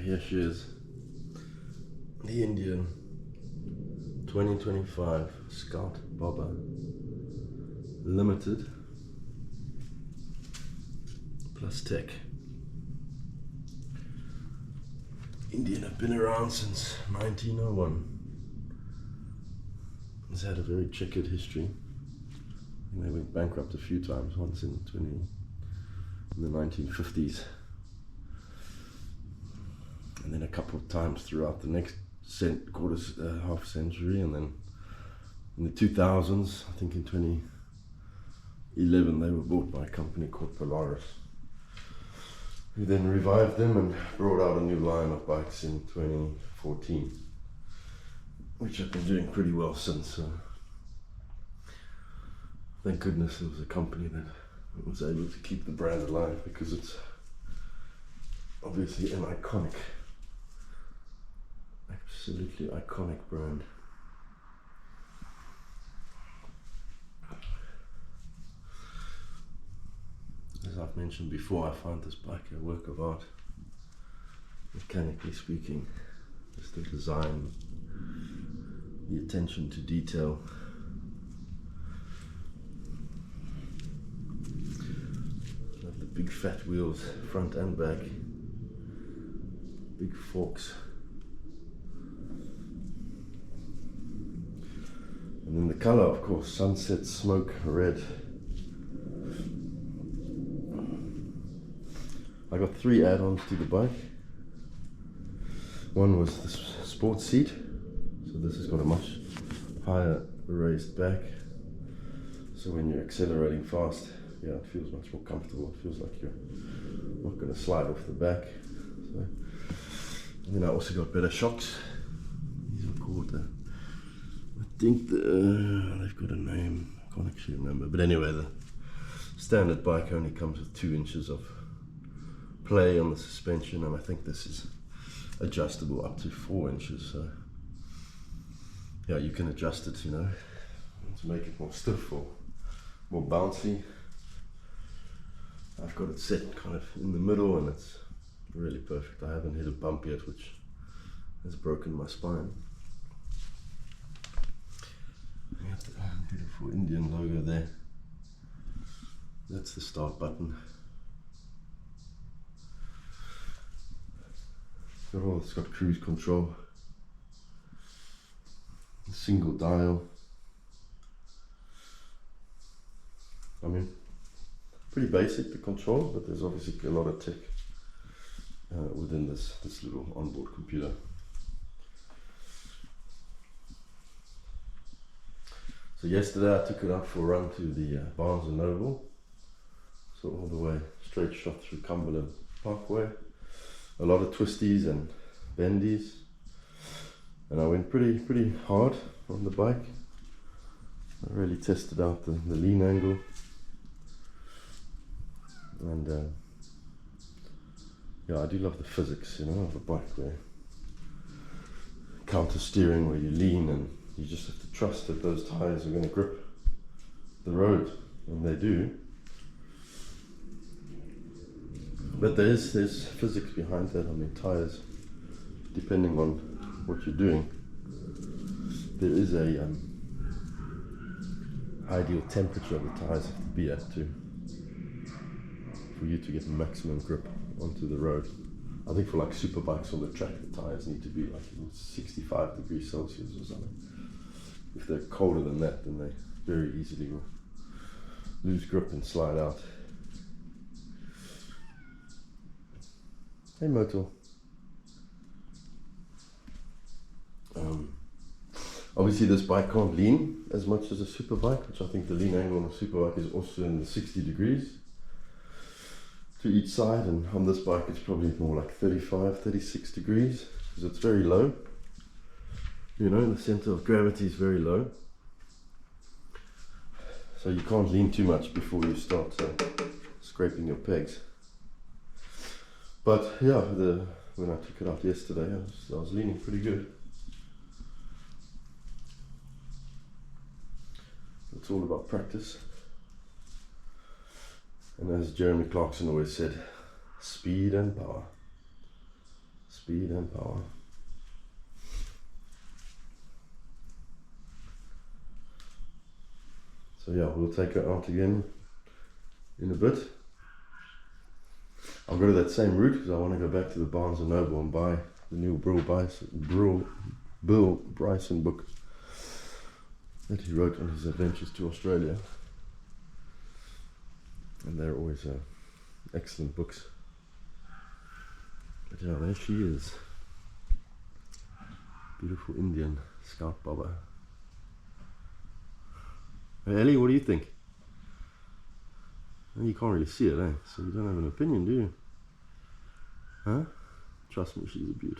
here she is. The Indian 2025 Scout Bobber Limited plus Tech. Indian have been around since 1901. It's had a very checkered history. They went bankrupt a few times, once in the 1950s, and then a couple of times throughout the next half century, and then in the 2000s, I think in 2011, they were bought by a company called Polaris, who then revived them and brought out a new line of bikes in 2014, which have been doing pretty well since. Thank goodness it was a company that was able to keep the brand alive, because it's obviously an iconic, absolutely iconic brand. As I've mentioned before, I find this bike a work of art, mechanically speaking. Just the design, the attention to detail. The big fat wheels, front and back, big forks, and then the color, of course, sunset smoke red. I got 3 add-ons to the bike. One was the sports seat, so this has got a much higher raised back, so when you're accelerating fast, yeah, it feels much more comfortable. It feels like you're not going to slide off the back. So, and then I also got better shocks. These are called, I think they've got a name, I can't actually remember. But anyway, the standard bike only comes with 2 inches of play on the suspension, and I think this is adjustable up to 4 inches. So yeah, you can adjust it, to make it more stiff or more bouncy. I've got it set kind of in the middle, and it's really perfect. I haven't hit a bump yet, which has broken my spine. We have the beautiful Indian logo there. That's the start button. It's got cruise control, a single dial. I mean, pretty basic, the control, but there's obviously a lot of tech within this little onboard computer. So yesterday I took it out for a run to the Barnes & Noble, so all the way straight shot through Cumberland Parkway, a lot of twisties and bendies, and I went pretty hard on the bike. I really tested out the lean angle, and yeah, I do love the physics, of a bike where counter steering, where you lean and you just have to trust that those tires are going to grip the road, and they do. But there's physics behind that. I mean, tires, depending on what you're doing, there is a ideal temperature the tires have to be at for you to get maximum grip onto the road. I think for like super bikes on the track, the tires need to be like 65 degrees Celsius or something. If they're colder than that, then they very easily will lose grip and slide out. Hey Moto. Obviously this bike can't lean as much as a super bike, which I think the lean angle on a super bike is also in the 60 degrees to each side, and on this bike it's probably more like 35, 36 degrees, because it's very low. The center of gravity is very low, so you can't lean too much before you start scraping your pegs. But yeah, when I took it out yesterday, I was leaning pretty good. It's all about practice. And as Jeremy Clarkson always said, speed and power. speed and power. So yeah, we'll take her out again in a bit. I'll go to that same route because I want to go back to the Barnes & Noble and buy the new Bill Bryson book that he wrote on his adventures to Australia. And they're always excellent books. But yeah, there she is. Beautiful Indian Scout Bobber. Hey Ellie, what do you think? You can't really see it, eh? So you don't have an opinion, do you? Huh? Trust me, she's a beaut.